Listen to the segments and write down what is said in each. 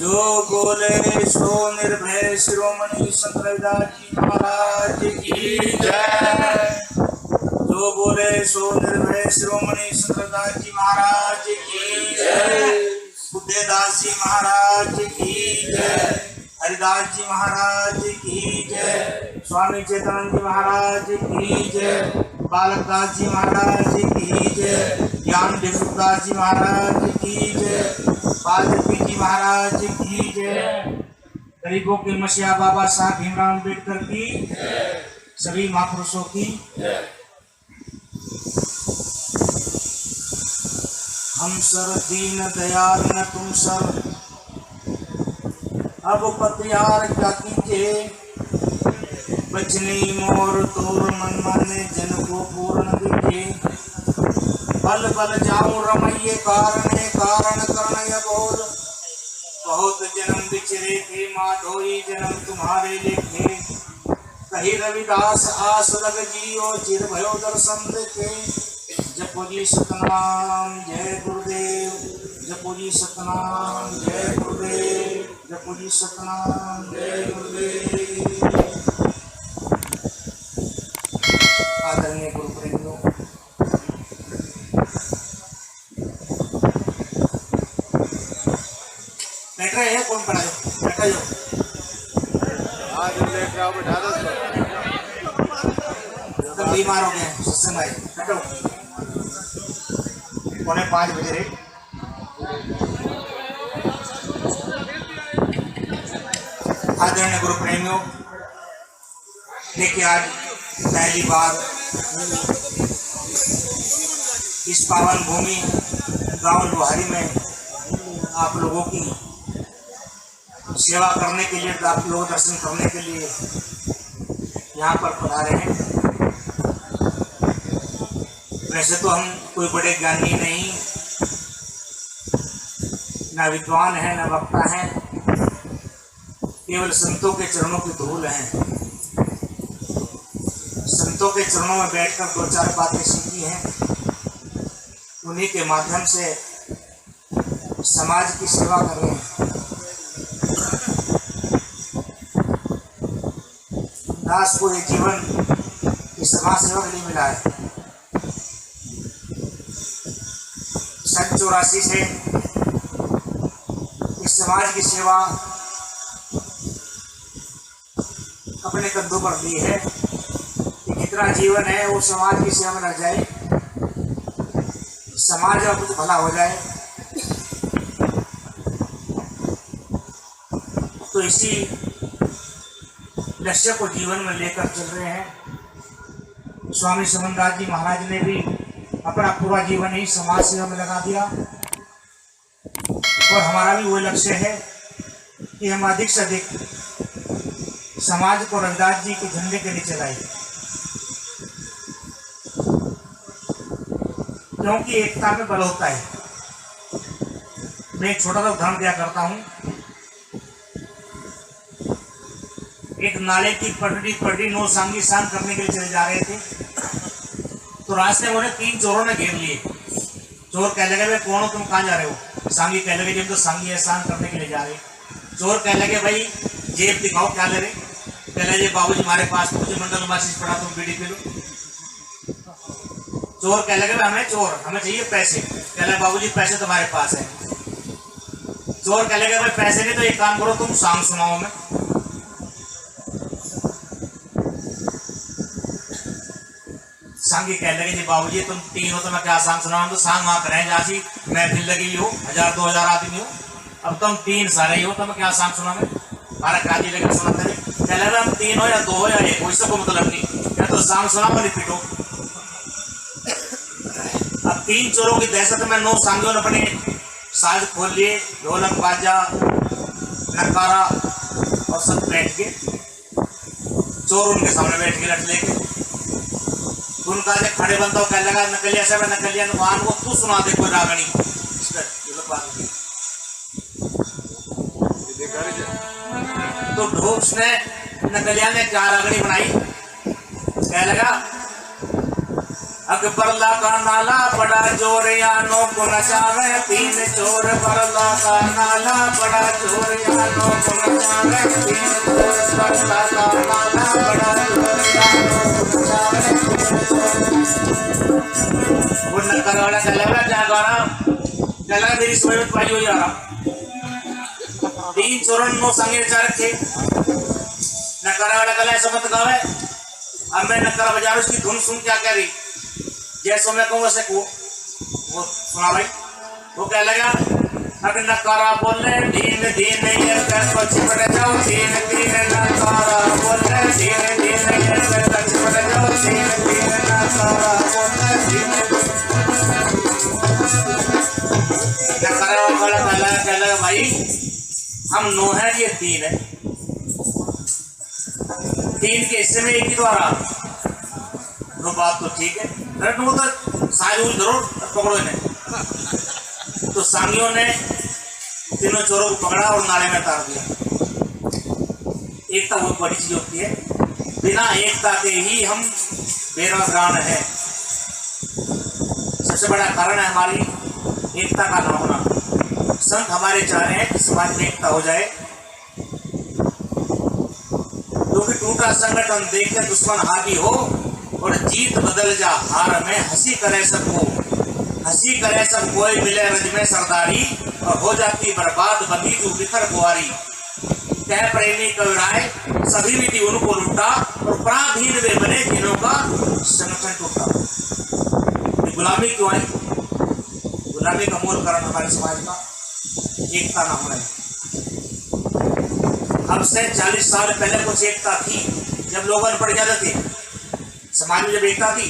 जो बोले सो निर्भय शिरोमणि संत रविदास जी महाराज की जय। जो बोले सो निर्भय शिरोमणि संत रविदास जी महाराज की जय। बुद्धेदास जी महाराज की जय। हरिदास जी महाराज की जय। स्वामी चैतन्य जी महाराज की जय। बालकदास जी महाराज की जय। ज्ञान देवदास जी महाराज की जय। वाल्मीकि जी महाराज की जय। गरीबों के मसीहा बाबा साहब भीमराव अम्बेडकर की सभी महापुरुषों की। हम सर दीन दयाल न तुम सर, अब पतियार क्या कीजिए। बचनी मोर तोर मन माने जन को पूर्ण दीजिए। बल बल जाऊं रमैये कारण करण बोल। बहुत जन्म बिछरे थे माधोई जन्म तुम्हारे लेखे। कही रविदास आस लग जियो चिर भयो दर्शन देखे। जपो जी सतनाम जय गुरुदेव। जपो जी सतनाम जय गुरुदेव। जपो जी सतनाम जय गुरुदेव। आदरणीय गुरु प्रेमियों, बैठ रहे हैं। कौन पढ़ाए? बैठा जो आज लेट रहा बैठा तो बीमार हो गए सत्संग आए। बैठो। 4:45 बजे रहे। आदरणीय गुरु प्रेमियों, देखिए आज पहली बार इस पावन भूमि गांव लोहारी में आप लोगों की सेवा करने के लिए, आप लोग दर्शन करने के लिए यहाँ पर पधारे हैं। वैसे तो हम कोई बड़े ज्ञानी नहीं, ना विद्वान है, ना वक्ता है, केवल संतों के चरणों की धूल हैं। संतों के चरणों में बैठकर 2-4 बातें सीखी हैं, उन्हीं के माध्यम से समाज की सेवा कर रहे हैं। दास को ये जीवन इस समाज सेवा के लिए मिला है। 84 से इस समाज की सेवा अपने कंधों पर ली है कि जितना जीवन है वो समाज की सेवा में लग जाए, समाज का कुछ भला हो जाए। तो इसी लक्ष्य को जीवन में लेकर चल रहे हैं। स्वामी समनदास जी महाराज ने भी अपना पूरा जीवन ही समाज सेवा में लगा दिया और हमारा भी वही लक्ष्य है कि हम अधिक से अधिक समाज को रविदास जी के झंडे के नीचे लाए, क्योंकि एकता में बल होता है। मैं एक छोटा सा उदाहरण दिया करता हूँ। एक नाले की पटरी नो सांगी शान करने के लिए चले जा रहे थे, तो रास्ते में उन्हें 3 चोरों ने घेर लिए। चोर कह लगे भाई कौन हो तुम, कहाँ जा रहे हो? सांगी कह लगे जब तो सांगी एहसान करने के लिए जा रहे। चोर कह लगे भाई जेब दिखाओ क्या ले रहे? कह लगे बाबूजी हमारे पास मुझे मंडल माचिस पड़ा, तुम बीड़ी पी लो। चोर कह लगे हमें चाहिए पैसे। कह लगे बाबूजी पैसे तुम्हारे पास है। चोर कह लगे भाई पैसे नहीं तो एक काम करो तुम सांग सुनाओ हमें। सांगी कह लगे जी बाबूजी तुम 3 हो तो मैं क्या सांग सुनाऊं? तो सांग वहां करें जासी महफिल लगी हो, 1000-2000 आदमी हो, अब तुम 3 सारे ही हो तो मैं क्या सांग सुना? मैं हमारा काजी लगे सुना था। कह लगे हम 3 हो या 2 हो या 1 हो, इससे कोई मतलब नहीं, या तो सांग सुना और पिटो। अब 3 चोरों की दहशत में 9 सांगियों ने अपने साज खोल लिए, ढोलक बाजा नकारा और सब बैठ के। चोर उनके सामने बैठ के लट लेके उनका जो खड़े बनता हो कह लगा नकलिया सब नकलिया नुमान वो तू सुना दे कोई रागनी। तो ढोक्स ने नकलिया ने 4 रागनी बनाई। कह लगा अकबरला का नाला बड़ा जोर यानो को नचावे, 3 चोर बरला का नाला बड़ा जोर यानो को नचावे, 3 चोर बरला का नाला बड़ा जोर यानो को नचावे। वो नक्कर वाला चलेगा जागारा चला मेरी समझ में पाई हो जा रहा। 3 चोरन नो संगे चार थे नक्कर वाला कला ऐसा मत गावे। अब मैं नक्कर बजा उसकी धुन सुन क्या कह रही, जैसे मैं कहूँ वैसे को वो सुना भाई। वो क्या लगा, अगर नकारा बोले दीन दीन ये कर पछ पड़ जाओ, दीन दीन नकारा बोले दीन दीन ये कर पछ पड़ जाओ, दीन दीन नकारा बोले दीन। नकारा वाला क्या लगा भाई, हम 9 है ये 3 है, 3 के हिस्से में एक ही द्वारा तो बात तो ठीक है। वो तो सारी जरूर पकड़ो इन्हें। तो सांगियों ने तीनों चोरों को पकड़ा और नाले में उतार दिया। एकता बहुत बड़ी चीज होती है, बिना एकता के ही हम बेरोजगार हैं। सबसे बड़ा कारण है हमारी एकता का न होना। संत हमारे चाह रहे हैं कि समाज में एकता हो जाए, क्योंकि टूटा संगठन देख के दुश्मन हावी हो और जीत बदल जा हार में, हंसी करे सबको, हंसी करे सब कोई मिले रज में सरदारी, और हो जाती बर्बाद बंदी तू बिखर कुआरी। कह प्रेमी कविराय सभी विधि उनको लूटा, और पराधीन वे बने जिनों का संगठन टूटा। गुलामी क्यों आई? गुलामी का मूल कारण हमारे समाज का एकता न होना है। अब से 40 साल पहले कुछ एकता थी, जब लोग अनपढ़ ज्यादा थे, समाज में जब एकता थी।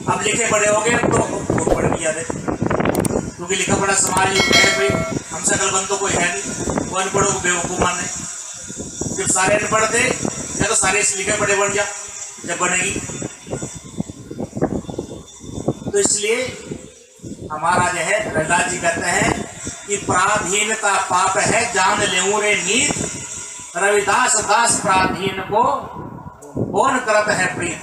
अब लिखे पढ़े हो गए तो वोट पढ़ भी ज्यादा, क्योंकि लिखा पढ़ा समाज है भाई, हमसे अकलमंद तो कोई है नहीं, वो अनपढ़ों को बेवकूफ माने। जब सारे अनपढ़ थे या तो सारे लिखे पढ़े बन जा, जब बनेगी। तो इसलिए हमारा जो है रविदास जी कहते हैं कि पराधीनता पाप है जान लेऊं रे नीत, रविदास दास पराधीन को कौन करत है प्रीत।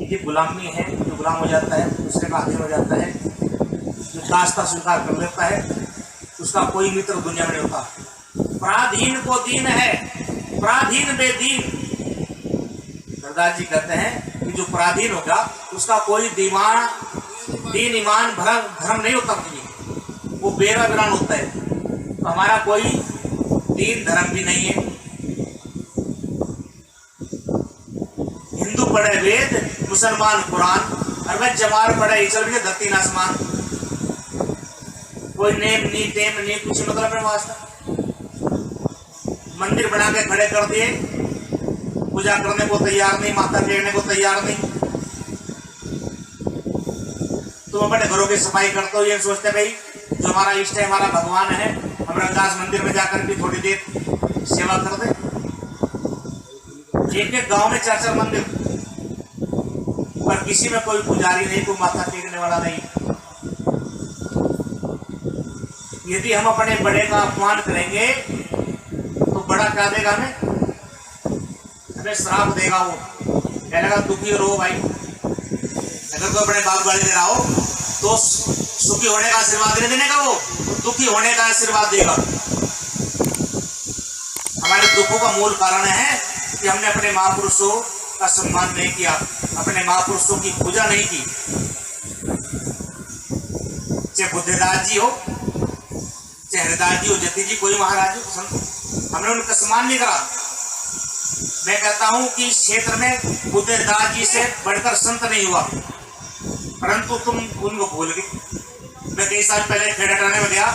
ये गुलामी है, जो गुलाम हो जाता है दूसरे का अधीन हो जाता है, जो दास्ता स्वीकार कर लेता है, उसका कोई मित्र दुनिया में नहीं होता। पराधीन को दीन है, पराधीन बेदीन। सरदार जी कहते हैं कि जो पराधीन होगा उसका कोई दीन ईमान धर्म नहीं होता, वो बेरा बिरान होता है। तो हमारा कोई दीन धर्म भी नहीं है। हिंदू पढ़े वेद, मुसलमान कुरान, और वह जमार पढ़े चल भी धरती आसमान। कोई नेम नहीं टेम नहीं, कुछ मतलब नहीं वास्ता। मंदिर बना के खड़े कर दिए, पूजा करने को तैयार नहीं, माथा टेकने को तैयार नहीं। तुम अपने घरों की सफाई करते हो, ये सोचते भाई जो हमारा इष्ट है, हमारा भगवान है, हम रविदास मंदिर में जाकर भी थोड़ी देर सेवा कर दे। एक एक गांव में 4-4 मंदिर, पर किसी में कोई पुजारी नहीं, कोई माथा टेकने वाला नहीं। यदि हम अपने बड़े का अपमान करेंगे तो बड़ा क्या देगा हमें? हमें श्राप देगा। वो कहेगा दुखी रहो भाई। अगर कोई अपने बाप गाली दे रहा हो तो सुखी होने का आशीर्वाद नहीं देने का, वो दुखी होने का आशीर्वाद देगा। हमारे दुखों का मूल कारण है कि हमने अपने महापुरुषों का सम्मान नहीं किया, अपने महापुरुषों की पूजा नहीं की। चाहे बुद्धदास जी हो, चाहे हरिदास जी हो, जति जी, कोई महाराज हो, संत, हमने उनका सम्मान नहीं करा। मैं कहता हूं कि इस क्षेत्र में बुद्धदास जी से बढ़कर संत नहीं हुआ, परंतु तुम उनको भूल गए। मैं कई साल पहले खेड़ाटाने में गया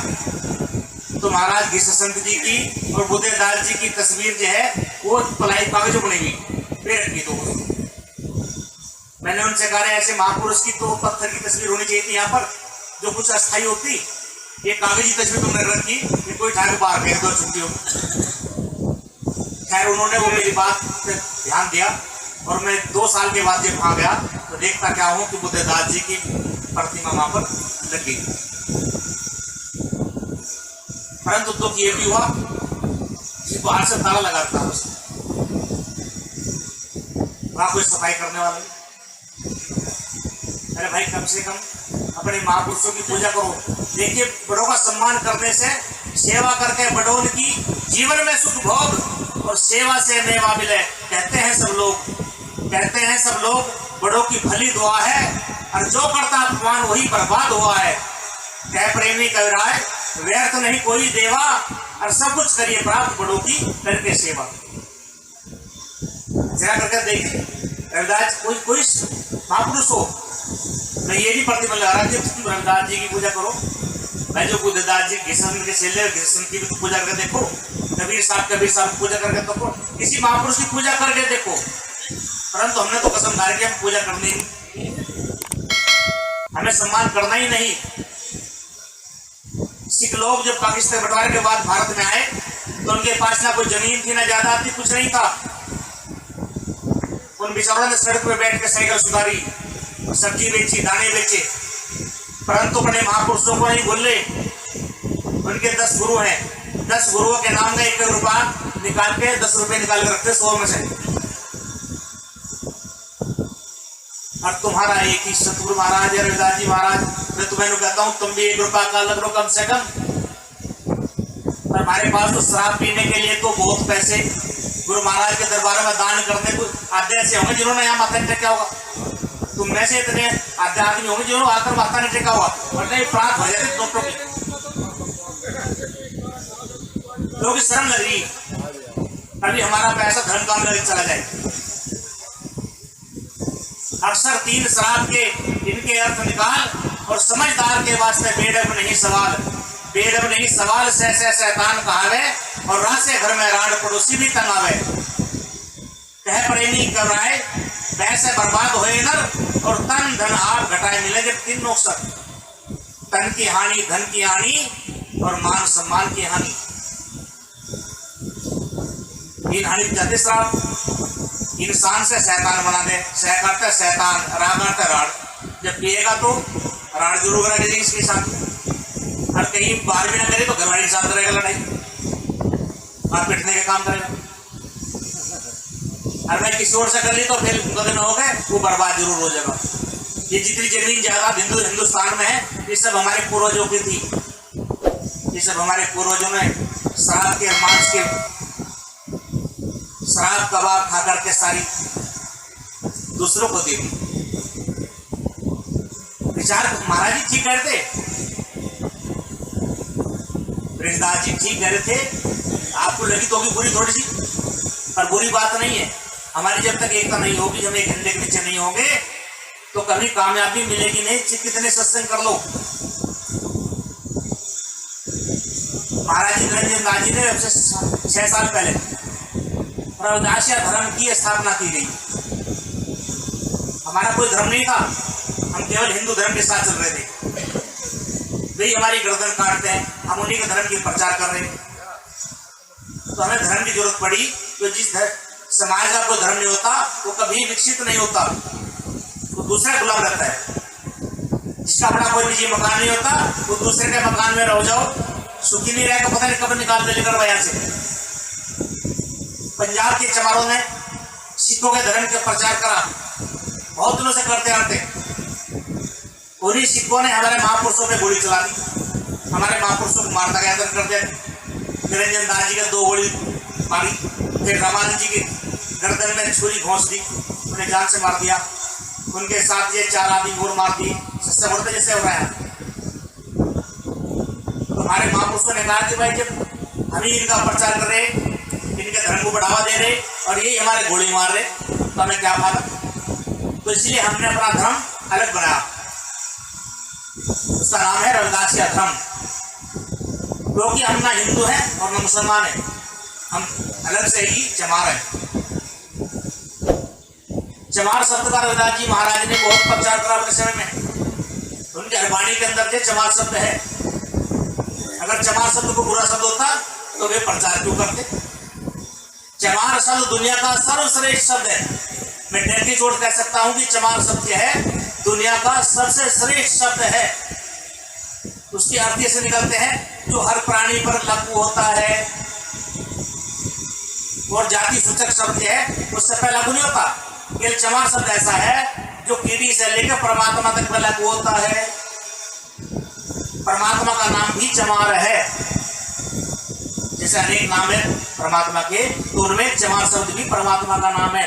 तो महाराज घिस संत जी की और बुद्धदास जी की तस्वीर जो है वो पलाई कागजों बनी हुई पेड़ की। तो मैंने उनसे कहा ऐसे महापुरुष की तो पत्थर की तस्वीर होनी चाहिए थी यहाँ पर, जो कुछ अस्थायी होती। ये कागजी तस्वीर तुमने रखी, ये कोई ठाकुर बाहर फेंक दो छुट्टी हो। खैर उन्होंने वो मेरी बात पे ध्यान दिया और मैं 2 साल के बाद जब वहां गया तो देखता क्या हूं कि बुद्धदास जी की प्रतिमा वहां पर लगी। परंतु दुख ये भी हुआ कि बाहर से ताला लगा था उसने। वहाँ कोई सफाई करने वाला नहीं। अरे भाई कम से कम अपने महापुरुषों की पूजा करो। देखिए बड़ों का सम्मान करने से, सेवा करके बड़ों की जीवन में सुख भोग और सेवा से मेवा मिले कहते हैं सब लोग। बड़ों की भली दुआ है और जो करता अपमान वही बर्बाद हुआ है। कह प्रेमी कविराज व्यर्थ नहीं कोई देवा और सब कुछ करिए प्राप्त बड़ों की करके सेवा। जरा करके देखिए रविदास कोई महापुरुष हो, मैं ये नहीं प्रतिबंध लगा रहा कि तुम रविदास जी की पूजा करो। मैं जो बुद्धदास जी घिसन के सेले घिसन की भी पूजा करके देखो, कबीर साहब की पूजा करके देखो, किसी महापुरुष की पूजा करके देखो। परंतु हमने तो कसम खा के हम पूजा करनी नहीं, हमें सम्मान करना ही नहीं। सिख लोग जब पाकिस्तान बंटवारे के बाद भारत में आए तो उनके पास ना कोई जमीन थी, ना जायदाद थी, कुछ नहीं था। उन बेचारों ने सड़क पे बैठ के साइकिल सुधारी, सब्जी बेची, दाने बेचे, परंतु अपने महापुरुषों को नहीं भूले। उनके 10 गुरु हैं, 10 गुरुओं के नाम का 1 रुपया निकाल के 10 रुपए निकाल के रखते 100 में से। और तुम्हारा एक ही सतगुरु महाराज है रविदास जी महाराज। मैं तुम्हें कहता हूँ तुम भी 1 रुपया का लग लो कम से कम। और हमारे पास तो शराब पीने के लिए तो बहुत पैसे गुरु महाराज के दरबार में दान करने को आधे ऐसे होंगे जिन्होंने यहाँ माथा नहीं टेका होगा। तुम में से इतने आधे आदमी होंगे जिन्होंने आकर माथा नहीं टेका होगा, और नहीं प्राप्त हो जाते दोनों की, क्योंकि शर्म लग रही अभी हमारा पैसा धर्म काम लगे चला जाए। अक्सर 3 शराब के इनके अर्थ निकाल और समझदार के वास्ते बेडब नहीं सवाल। बेडब नहीं सवाल से शैतान कहावे और रात से घर में राड पड़ोसी भी तंगावे। कह प्रेमी कवराए पैसे बर्बाद होए नर और तन धन आप घटाए मिले जब 3 नुकसान, तन की हानि, धन की हानि और मान सम्मान की हानि। 3 हानि जाते शराब इंसान से शैतान बना दे, सह करते शैतान, राग करते राड। जब पिएगा तो राड जरूर करेगा इसके साथ, और कहीं बाहर भी ना करे तो घरवाली के साथ रहेगा लड़ाई और पिटने के काम करेगा। और मैं किसी और से कर ली तो फिर 2 दिन हो गए वो बर्बाद जरूर हो जाएगा। ये जितनी जमीन जायदाद हिंदुस्तान में है ये सब हमारे पूर्वजों की थी। ये सब हमारे पूर्वजों ने शराब के मांस के शराब कबाब खा करके सारी दूसरों को दे दी। विचार महाराज जी ठीक करते, ब्रजदास जी ठीक कह रहे थे। आपको लगी तो होगी बुरी थोड़ी सी, पर बुरी बात नहीं है। हमारी जब तक एकता नहीं होगी, जब एक झंडे के नीचे नहीं होंगे तो कभी कामयाबी मिलेगी नहीं, कितने सत्संग कर लो। महाराज जी निरंजन दास जी ने 6 साल पहले रविदासिया धर्म की स्थापना की गई। हमारा कोई धर्म नहीं था, हम केवल हिंदू धर्म के साथ चल रहे थे। वे हमारी गर्दन काटते हैं, हम उन्हीं के धर्म की प्रचार कर रहे हैं। तो हमें धर्म की जरूरत पड़ी। तो जिस समाज का कोई धर्म नहीं होता वो कभी विकसित नहीं होता, वो दूसरे गुलाम रहता है। जिसका अपना कोई निजी मकान नहीं होता वो दूसरे के मकान में रह जाओ, सुखी नहीं रहे तो पता नहीं कब निकाल दे लेकर वहां से। पंजाब के चमारों ने सिखों के धर्म का प्रचार करा, बहुत दिनों से करते आते। उन्हीं सिखों ने हमारे महापुरुषों पे गोली चला दी, हमारे महापुरुषों को मारता गया कर दिया। निरंजन दास जी के 2 गोली मारी, फिर रामानंद जी की गर्दन में छुरी घोंस दी, उन्हें जान से मार दिया। उनके साथ ये 4 आदमी और मार दिए, सस्ते बढ़ते जैसे हो रहा है। तो हमारे महापुरुषों ने कहा कि भाई जब हम ही इनका प्रचार कर रहे, इनके धर्म को बढ़ावा दे रहे और यही हमारे गोली मार रहे तो हमें क्या फायदा। तो इसलिए हमने अपना धर्म अलग बनाया, उसका नाम है रविदासिया धर्म। क्योंकि हम ना हिंदू हैं और ना मुसलमान हैं, हम अलग से ही चमार हैं। चमार शब्द का रविदास जी महाराज ने बहुत प्रचार करा अपने समय में। उनके हरबाणी के अंदर जो चमार शब्द है, अगर चमार शब्द को बुरा शब्द होता तो वे प्रचार क्यों करते। चमार शब्द दुनिया का सर्वश्रेष्ठ शब्द है। मैं टैंकी जोड़ कह सकता हूं कि चमार शब्द है दुनिया का सबसे श्रेष्ठ शब्द है। उसके अर्थ से निकलते हैं जो हर प्राणी पर लागू होता है, और जाति सूचक शब्द है उससे पहले लागू नहीं होता। ये चमार शब्द ऐसा है जो कीड़ी से लेकर परमात्मा तक में लागू होता है। परमात्मा का नाम भी चमार है, जैसे अनेक नाम है परमात्मा के, तो उनमें चमार शब्द भी परमात्मा का नाम है।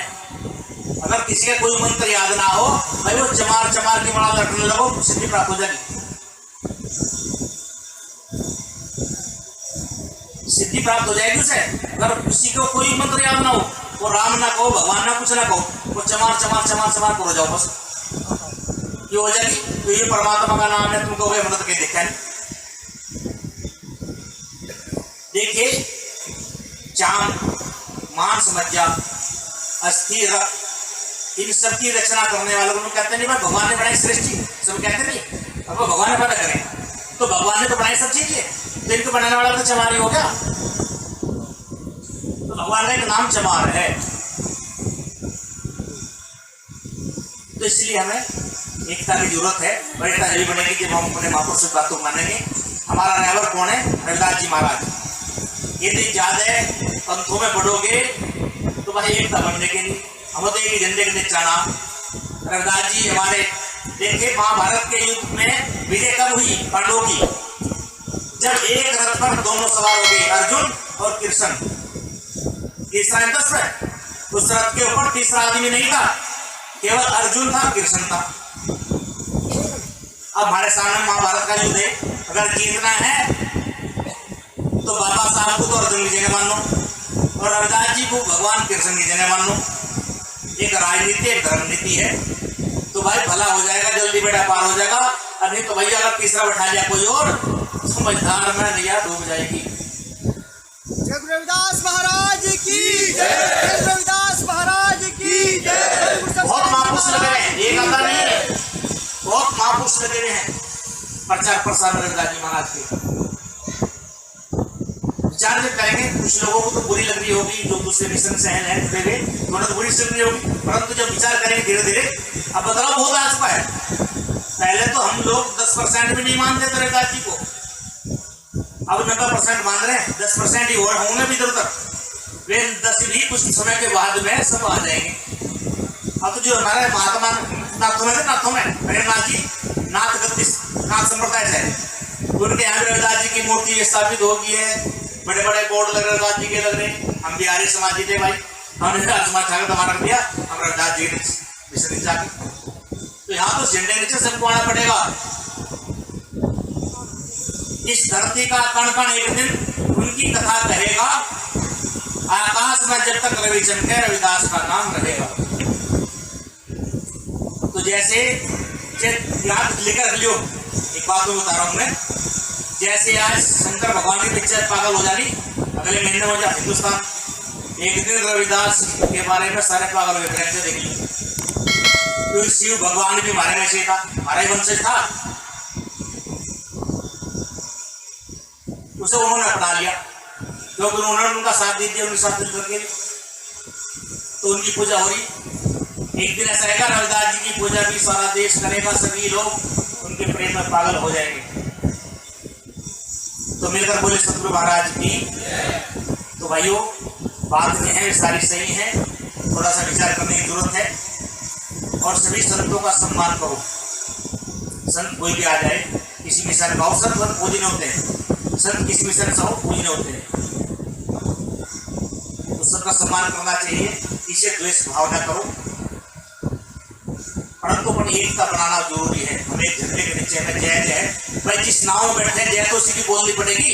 अगर किसी का कोई मंत्र याद ना हो भाई, वो चमार चमार की माला रटने लगो, सिद्धि प्राप्त हो जाएगी। सिद्धि प्राप्त हो जाएगी उसे। अगर किसी को कोई मंत्र याद ना हो, वो राम ना कहो, भगवान ना कुछ ना कहो, वो चमार चमार चमार चमार करो जाओ बस, ये हो जाएगी। तो ये परमात्मा का नाम है, तुमको वह मदद के देखा नहीं। देखिए, चाम, मांस, मज्जा, अस्थि, रक्त, इन सब की रचना करने वालों को कहते नहीं भाई भगवान ने बनाई सृष्टि, सब कहते नहीं अब भगवान ने बना करें, तो भगवान ने तो बनाई सब चीजें, तो इनको बनाने वाला तो चमार ही हो गया। तो भगवान का एक नाम चमार है। तो इसलिए हमें एकता की जरूरत है। एकता जरूरी बनेगी जब हम अपने महापुरुष की बात को मानेंगे। हमारा रहबर कौन है? रविदास जी महाराज। ये दिन याद है, पंथों में बढ़ोगे तो भाई एकता बनने के लिए हम तो एक झंडे के नीचे जाना। रविदास जी हमारे देखिए, महाभारत के युद्ध में विजय कब हुई? पांडवों की, जब एक रथ पर दोनों सवार हो गए, अर्जुन और कृष्ण। तीसरा इंद्र है, उस रथ के ऊपर तीसरा आदमी नहीं था, केवल अर्जुन था, कृष्ण था। अब हमारे सामने महाभारत का युद्ध है, अगर जीतना है तो बाबा साहब को तो अर्जुन की जगह मान लो और रविदास जी को भगवान कृष्ण की जगह मान लो। एक राजनीति, एक धर्म नीति है, तो भाई भला हो जाएगा, जल्दी बेटा पार हो जाएगा। और नहीं तो भैया अगर तीसरा बैठा लिया कोई और, समझदार में नैया डूब जाएगी। जय रविदास महाराज की जय, रविदास महाराज की जय। बहुत महापुरुष लगे हैं, एक आधा नहीं है, बहुत महापुरुष लगे हुए हैं प्रचार प्रसार में रविदास जी महाराज के। विचार जब करेंगे, कुछ लोगों को तो बुरी लग रही होगी, जो दूसरे मिशन से हैं जुड़े हुए, उन्हें तो बुरी लग रही होगी, परंतु जब विचार करेंगे धीरे धीरे, अब बदलाव बहुत आ चुका है। पहले तो हम लोग 10% भी नहीं मानते थे रविदास जी को, अब 90% मान रहे हैं, 10% ही होंगे भी इधर तक, वे 10 भी कुछ समय के बाद में सब आ जाएंगे। अब तो जो हमारे महात्मा नाथों में हरिनाथ जी नाथ संप्रदाय से, उनके यहाँ रविदास जी की मूर्ति स्थापित हो गई है, बड़े बड़े बोर्ड लग रहे रविदास जी के लग रहे। हम बिहारी समाजी थे भाई, हमने आसमान छाकर दबा रख दिया, हम रविदास जी के जाके, तो यहाँ तो झंडे नीचे सबको आना पड़ेगा। इस धरती का कण कण एक दिन उनकी कथा कहेगा, आकाश में जब तक रवि चमके रविदास का नाम रहेगा। तो जैसे याद लेकर लियो, एक बात मैं बता रहा हूं मैं, जैसे आज शंकर भगवान की पिक्चर पागल हो जानी, अगले महीने हो जाए हिंदुस्तान, एक दिन रविदास के बारे में सारे पागल हो गए। देख लीजिए, क्योंकि शिव भगवान भी हमारे में से था, हमारा ही वंशज था, उसे उन्होंने अपना लिया क्योंकि उन्होंने उनका साथ दे दिया, उनके साथ करके तो उनकी पूजा हो रही। एक दिन ऐसा रहेगा, रविदास जी की पूजा भी सारा देश करेगा, सभी लोग उनके प्रेम में पागल हो जाएंगे। तो मिलकर बोले सतगुरु महाराज की। तो भाइयों, बात ये है, सारी सही है, थोड़ा सा विचार करने की जरूरत है और सभी संतों का सम्मान करो। संत कोई भी आ जाए, किसी मिशन का हो, संत पूजनीय होते हैं, संत किसी मिशन से हो पूजनीय होते हैं, तो सबका सम्मान करना चाहिए, इसे द्वेष भाव न करो, परंतु अपन एकता बनाना जरूरी है। हमें झंडे के नीचे में जय जय, भाई जिस नाव में बैठे जय तो उसी की बोलनी पड़ेगी,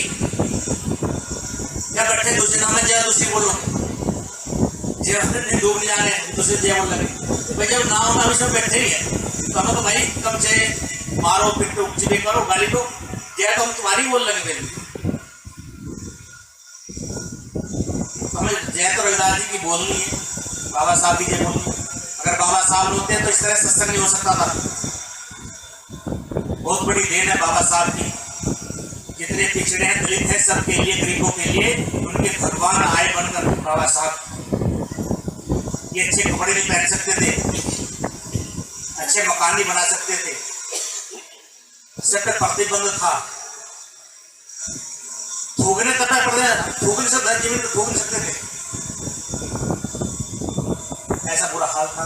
या बैठे दूसरे नाव में जय तो उसी बोलो, जय नहीं डूब नहीं जाने दूसरे जय बोल लगे। भाई जब नाव में उसमें बैठे ही है तो हमें तो भाई कम से मारो पिटो कुछ भी करो, गाली दो, जय तो हम तुम्हारी बोल लगे। तो हमें जय तो रविदास जी की बोलनी है, बाबा साहब की जय बोलनी। अगर बाबा साहब होते तो इस तरह सत्संग नहीं हो सकता था। बहुत बड़ी देन है बाबा साहब की, जितने पिछड़े हैं, दलित हैं, सबके लिए, गरीबों के लिए उनके भगवान आए बनकर। बाबा साहब ये अच्छे कपड़े नहीं पहन सकते थे, अच्छे मकान नहीं बना सकते थे, सब पे प्रतिबंध था, थूकने तक थूकने से जमीन पर थूक नहीं सकते थे, ऐसा बुरा साल था।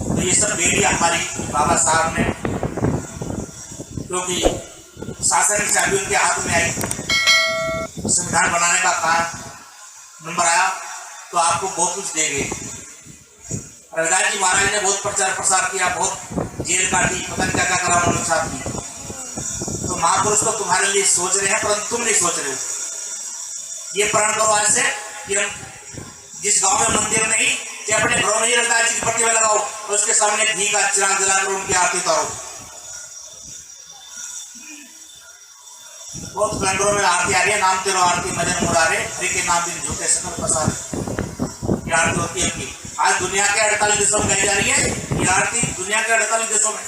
तो ये सब दे दिया हमारी बाबा साहब ने, क्योंकि शासन की चाबी उनके हाथ में आई। संविधान बनाने का काम नंबर आया तो आपको बहुत कुछ दे गए। रविदास जी महाराज ने बहुत प्रचार प्रसार किया, बहुत जेल काटी, पता नहीं क्या क्या करा उन्होंने साथ में। तो महापुरुष तो तुम्हारे लिए सोच रहे हैं, परंतु तुम नहीं सोच रहे हो। ये प्रण करो आज से कि हम जिस गांव में मंदिर नहीं, कि अपने घरों में ही रविदास जी की प्रतिमा लगाओ और उसके सामने घी का चिराग जलाकर उनकी आरती उतारो। बहुत कैलेंडरों में आरती आ रही है, नाम तेरो आरती मजन मुरारे, हरि के नाम दिन झूठे सकल पसारे, ये आरती होती है उनकी। आज दुनिया के 48 देशों में गाई जा रही है ये आरती, दुनिया के 48 देशों में।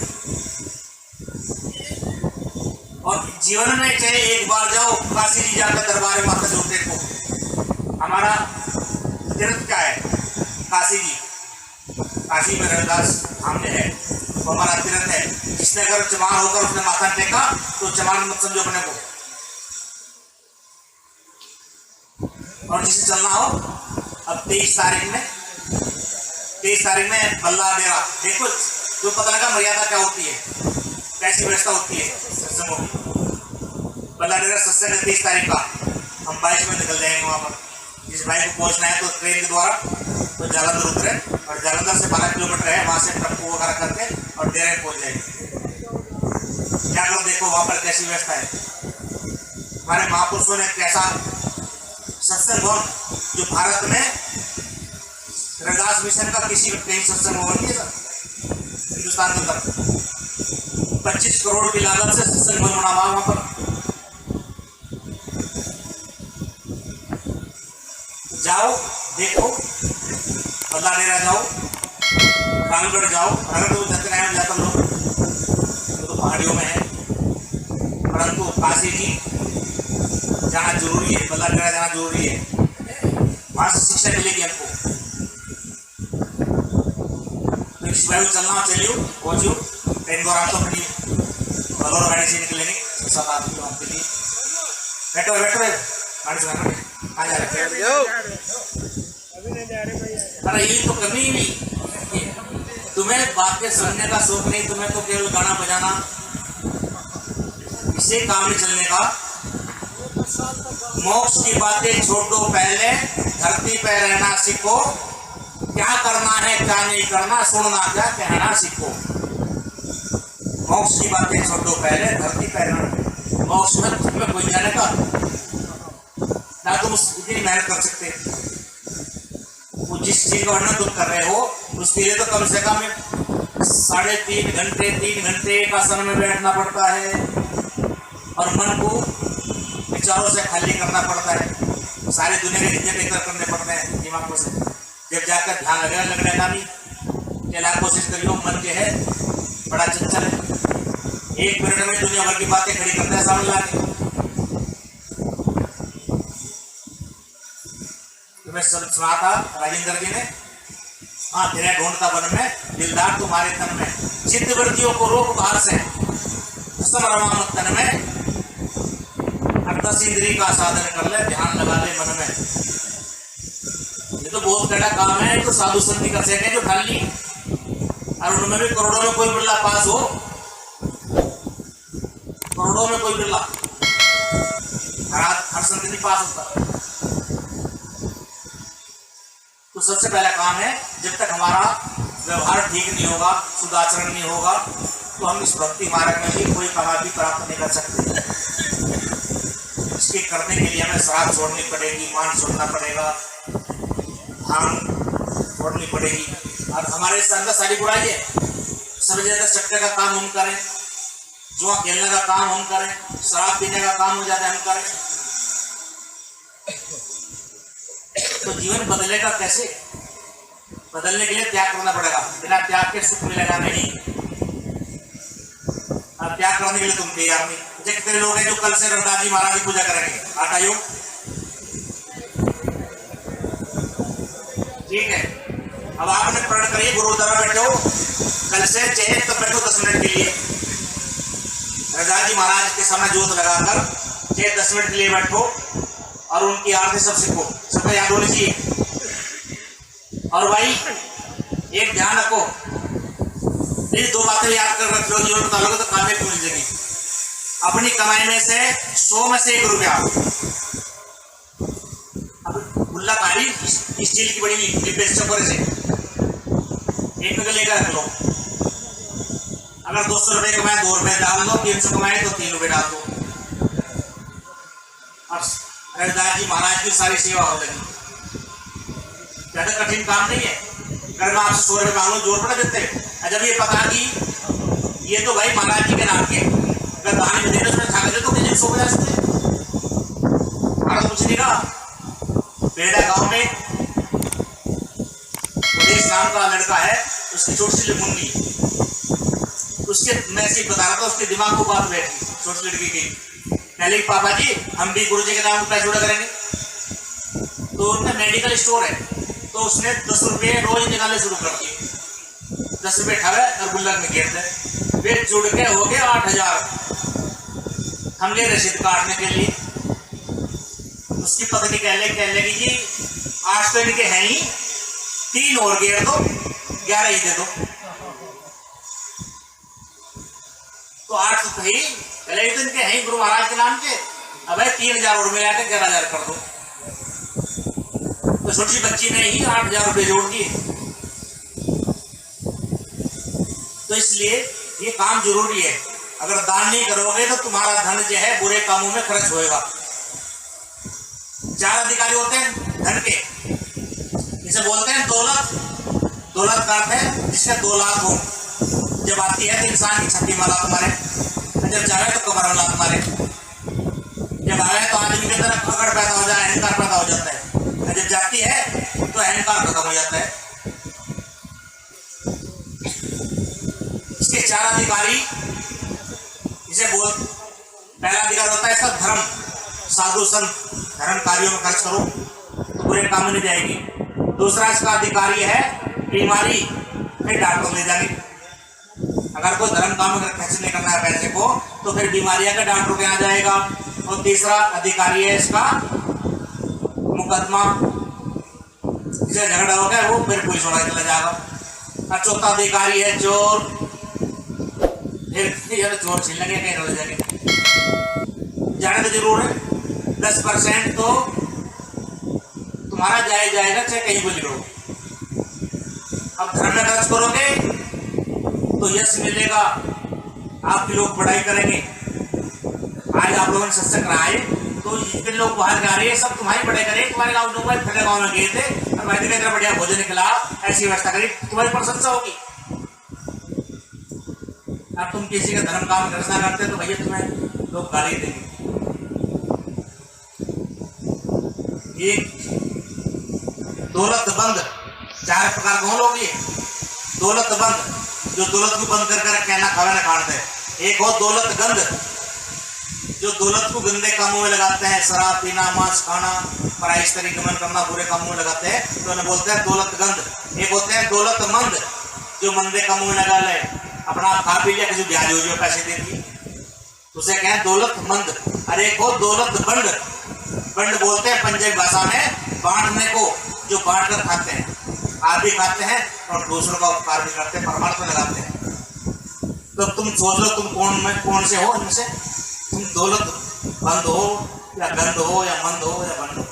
और जीवन में चाहे एक बार जाओ काशी जी जाकर दरबार में माता जोते को। हमारा तीर्थ क्या है? काशी जी, काशी में रविदास सामने है, वो हमारा तीर्थ है। जिसने अगर चमान होकर उसने माथा टेका तो चमान मत समझो अपने को। और जिसे चलना हो, अब 23 तारीख में बल्ला डेरा देखो, जो पता लगा मर्यादा क्या होती है, कैसी व्यवस्था होती है सत्संगों की। बल्ला डेरा सत्संग 23 तारीख का, हम 22 में निकल जाएंगे वहाँ पर। जिस भाई को पहुँचना है तो ट्रेन के द्वारा तो जालंधर उतरे और जालंधर से 12 किलोमीटर है, वहाँ से टप्पू वगैरह करके और डेरे में पहुँच जाएंगे। क्या करो, देखो वहाँ पर कैसी व्यवस्था है। हमारे महापुरुषों ने कैसा सत्संग भवन, जो भारत में रविदास मिशन का किसी कहीं सत्संग भवन नहीं है हिंदुस्तान के अंदर। 25 करोड़ की लागत से सत्संग भवन बना हुआ वहां पर। जाओ देखो, बल्ला डेरा जाओ, रामगढ़ जाओ। अगर तो दत्तनारायण जाकर लोग तो पहाड़ियों में है, परंतु काशी जी जाना जरूरी है, बल्ला डेरा जाना जरूरी है। वहां से शिक्षा मिलेगी हमको। तो इस बार चलना चलियो, पहुंचो ट्रेन द्वारा तो अपनी बलोर गाड़ी से निकलेंगे 7 आदमी वहां के लिए। बैठो गाड़ी से आ जा रहे। अरे ये तो कमी नहीं, तुम्हें बातें सुनने का शौक नहीं, तुम्हें तो केवल गाना बजाना, इसे काम नहीं चलने का। मोक्ष की बातें छोड़ो पहले, धरती पे रहना सीखो। क्या करना है क्या नहीं करना, सुनना क्या कहना सीखो। मोक्ष की बातें छोड़ो पहले, धरती पे रहना। मोक्ष में तुम्हें कोई जाने का ना, तुम इतनी मेहनत कर सकते। वो जिस चीज का वर्णन तुम कर रहे हो उसके लिए तो कम से कम 3.5 घंटे 3 घंटे एक आसन में बैठना पड़ता है और मन को विचारों से खाली करना पड़ता है। सारी दुनिया के जितने बेहतर करने पड़ते हैं दिमागों से, जब जाकर ध्यान लगने का नहीं। चला कोशिश करियो, मन जो है बड़ा चंचल है, 1 मिनट में दुनिया भर की बातें खड़ी करता है सामने लाके। तुम्हें सुना था राजेंद्र जी ने, हाँ तेरे ढूंढता वन में, दिलदार तुम्हारे तन में, चित्तवृत्तियों को रोक बाहर से, रमा मत तन में, 10 इंद्री का साधन कर ले, ध्यान लगा ले मन में। ये तो बहुत कड़ा काम है, तो साधु संत कर सके जो खाली, और उनमें भी करोड़ों में कोई बिरला पास हो, करोड़ों में कोई बिरला, हर संत नहीं पास होता। तो सबसे पहला काम है, जब तक हमारा व्यवहार ठीक नहीं होगा, शुद्धाचरण नहीं होगा, तो हम इस भक्ति मार्ग में भी कोई कामयाबी प्राप्त नहीं कर सकते। इसके करने के लिए हमें शराब छोड़नी पड़ेगी, पान छोड़ना पड़ेगा, भांग छोड़नी पड़ेगी, और हमारे अंदर सारी बुराई है। सब ज्यादा चक्कर का काम हम करें, जुआ खेलने का काम हम करें, शराब पीने का काम हो जाता है हम करें, तो जीवन बदलेगा कैसे? बदलने के लिए त्याग करना पड़ेगा। बिना त्याग के सुख मिलेगा नहीं। और त्याग करने के लिए तुम तैयार नहीं। कितने लोग हैं जो कल से रविदास जी महाराज की पूजा करेंगे, आटा योग, ठीक है। अब आपने प्रण करिए, गुरुद्वारा बैठो, कल से चाहे तो बैठो 10 मिनट के लिए, रविदास जी महाराज के सामने जोत लगाकर चाहे 10 मिनट के लिए बैठो और उनकी आरती सब सीखो, सबका याद होनी चाहिए। और भाई एक ध्यान रखो, ये 2 बातें याद कर रख लो, जीवन बता लोगे तो कामयाबी मिल जाएगी। अपनी कमाई में से 100 में से 1 रुपया अब गुल्लाकारी स्टील की बड़ी डिब्बे चक्कर से 1 रुपये लेकर रख लो। अगर 200 रुपये कमाए 2 रुपये डाल दो, 300 कमाए तो 3 रुपये डाल दो। और रविदास जी महाराज की सारी सेवा हो जाएगी। ज्यादा कठिन काम नहीं है। अगर मैं आपसे 100 रुपये मांगू जोर पड़ा देते, जब ये पता कि ये तो भाई महाराज जी के नाम के, अगर दान में देने उसमें छाके दे तो किसी 150 रुपये हमारा कुछ नहीं कहा। बेड़ा गांव में उदेश नाम का लड़का है, उसकी छोटी सी मुन्नी, उसके मैं ऐसे ही बता रहा था, उसके दिमाग को बात बैठी छोटी लड़की की, पहले पापा जी हम भी गुरु जी के नाम पर पैसे उड़ा करेंगे। तो उनका मेडिकल स्टोर है, तो उसने 10 रुपये रोज निकालने शुरू कर दिए। 10 रुपये ठावे और गुल्लक में गिर दे, वे जुड़ के हो गए 8000। हम ले रसीद काटने के लिए, उसकी पत्नी कहने लगी जी 8 तो इनके हैं ही, 3 और गिर दो, 11 ही दे दो। तो 8 तो ही पहले तो इनके हैं गुरु महाराज के नाम के, अब 3000 और मिला के 11000 कर दो। तो छोटी बच्ची ने ही 8000 रुपये जोड़ दिए। तो इसलिए ये काम जरूरी है। अगर दान नहीं करोगे तो तुम्हारा धन जो है बुरे कामों में खर्च होएगा। 4 अधिकारी होते हैं धन के, इसे बोलते हैं दौलत। दौलत का अर्थ है जिसके 2 लाख हो। जब आती है तो इंसान की छठी माला तुम्हारे, जब जाए तो कमर वाला तुम्हारे, जब आए तो आदमी के तरफ पकड़ पैदा हो जाए, अहंकार पैदा हो जाता है। जब जाती है तो अहंकार खत्म हो जाता है। इसके 4 अधिकारी, इसे बोल, पहला अधिकार होता है सब धर्म, साधु संत धर्म कार्यों में खर्च करो तो बुरे काम में नहीं जाएगी। दूसरा इसका अधिकारी है बीमारी, फिर डॉक्टर ले जाएंगे। अगर कोई धर्म काम में खर्च नहीं करना है पैसे को तो फिर बीमारियां का डॉक्टर के यहाँ जाएगा। और तीसरा अधिकारी है इसका मुकदमा, जिसे झगड़ा हो गया वो फिर पुलिस वाला चला जाएगा। और चौथा अधिकारी है चोर, फिर चोर छीन लगे कहीं रोज जाके जाने तो जरूर है। 10% तो तुम्हारा जाएगा चाहे कहीं बोली करो। अब धर्म में खर्च करोगे तो यश मिलेगा, आपके लोग पढ़ाई करेंगे। आज आप लोगों ने सत्संग कराए तो जितने लोग बाहर जा रहे हैं सब तुम्हारी पढ़ाई करें। तुम्हारे गाँव लोग फले गाँव में गए थे और मैं इतना बढ़िया भोजन खिला, ऐसी व्यवस्था करी, तुम्हारी प्रशंसा होगी। अब तुम किसी का धर्म काम खर्चना करते तो भैया तुम्हें लोग गाली देंगे। ये दौलतबंद 4 प्रकार के लोग, ये दौलतबंद जो दौलत को बंद कर रखे ना खावे ना काटते। एक हो दौलतगंद जो दौलत को गंदे कामों में लगाते हैं, शराब पीना, मांस खाना, पराई स्त्री गमन करना, बुरे कामों में लगाते हैं तो उन्हें बोलते हैं दौलतगंद। एक होते हैं दौलतमंद जो मंदे कामों में लगा ले, अपना खा पी लिया, किसी ब्याज हो जो पैसे दे दिए, उसे कहें दौलतमंद। और एक हो दौलतबंड। बंड बोलते हैं पंजाबी भाषा में बांटने को, जो बांट कर खाते हैं, आप भी खाते हैं और दूसरों का उपकार भी करते हैं, परमार्थ में लगाते हैं। तो तुम सोच लो तुम कौन से हो इनमें से? तुम दौलत बंद हो या गंद हो या मंद हो या बंद हो।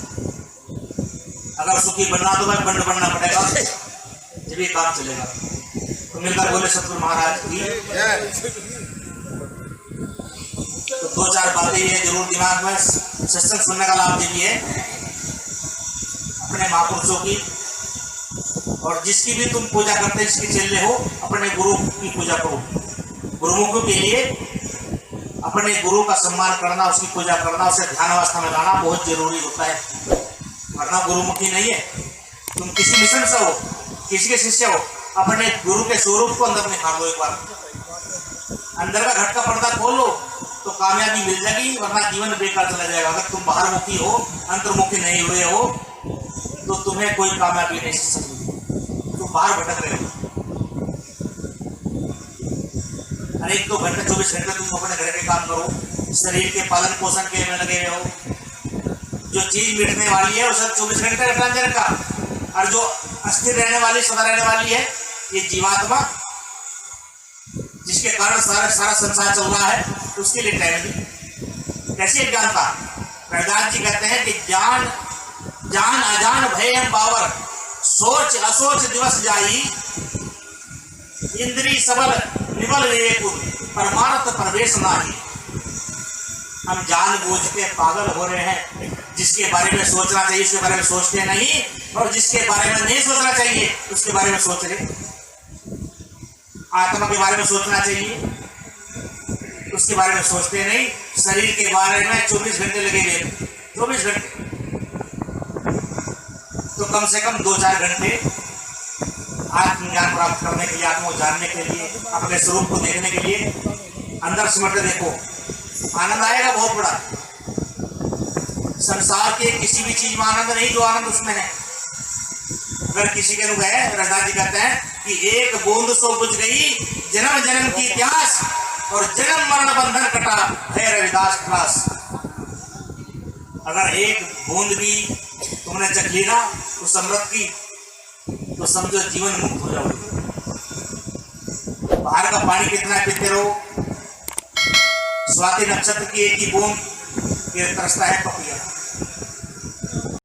अगर सुखी बनना तो भाई बंड बनना पड़ेगा, जब ये काम चलेगा। तो मिलकर बोले सतगुरु महाराज की। तो 2-4 बातें ये जरूर दिमाग में, सत्संग सुनने का लाभ दीजिए अपने महापुरुषों की। और जिसकी भी तुम पूजा करते हैं, जिसके चेले हो, अपने गुरु की पूजा करो। गुरुमुखों के लिए अपने गुरु का सम्मान करना, उसकी पूजा करना, उसे ध्यान अवस्था में लाना बहुत जरूरी होता है। वरना गुरुमुखी नहीं है। तुम किसी मिशन से हो, किसी के शिष्य हो, अपने गुरु के स्वरूप को अंदर निखार लो। एक बार अंदर का घट का पर्दा खोल लो तो कामयाबी मिल जाएगी, वरना जीवन बेकार चला जाएगा। अगर तुम बाहर मुखी हो, अंतर्मुखी नहीं हुए हो तो तुम्हें कोई कामयाबी नहीं सकती, तुम बाहर भटक रहे हो। अरे 1-2 घंटे 24 घंटे तुम अपने घर के काम करो, शरीर के पालन पोषण के में लगे हुए हो। जो चीज मिटने वाली है उसे 24 घंटे रखना का, और जो अस्थिर रहने वाली, सदा रहने वाली है ये जीवात्मा जिसके कारण सारा संसार चल रहा है, उसके लिए टाइम नहीं। कैसे ज्ञानता? रविदास जी कहते हैं कि जान जान अजान भय हम बावर, सोच असोच दिवस जाई, इंद्री सबल निबल विवेक, परमार्थ प्रवेश नाही। हम जानबूझ के पागल हो रहे हैं, जिसके बारे में सोचना चाहिए उसके बारे में सोचते नहीं, और जिसके बारे में नहीं सोचना चाहिए उसके बारे में सोच रहे। आत्मा के बारे में सोचना चाहिए, उसके बारे में सोचते नहीं। शरीर के बारे में 24 घंटे लगे हुए, 24 घंटे, तो कम से कम 2-4 घंटे आत्मज्ञान प्राप्त करने के लिए, आत्मा को जानने के लिए, अपने स्वरूप को देखने के लिए अंदर सिमट देखो, आनंद आएगा बहुत बड़ा। संसार के किसी भी चीज में आनंद नहीं जो आनंद उसमें है। अगर किसी के गए, रविदास जी कहते हैं कि एक बूंद सो बुझ गई जन्म जन्म की प्यास, और जन्म मरण बंधन कटा है रविदास क्लास। अगर एक बूंद भी तुमने चख ली ना उस अमृत की, तो समझो जीवन मुक्त हो जाओगे। बाहर का पानी कितना पीते रहो, स्वाति नक्षत्र की एक ही बूंद ये तरसता है पपिया।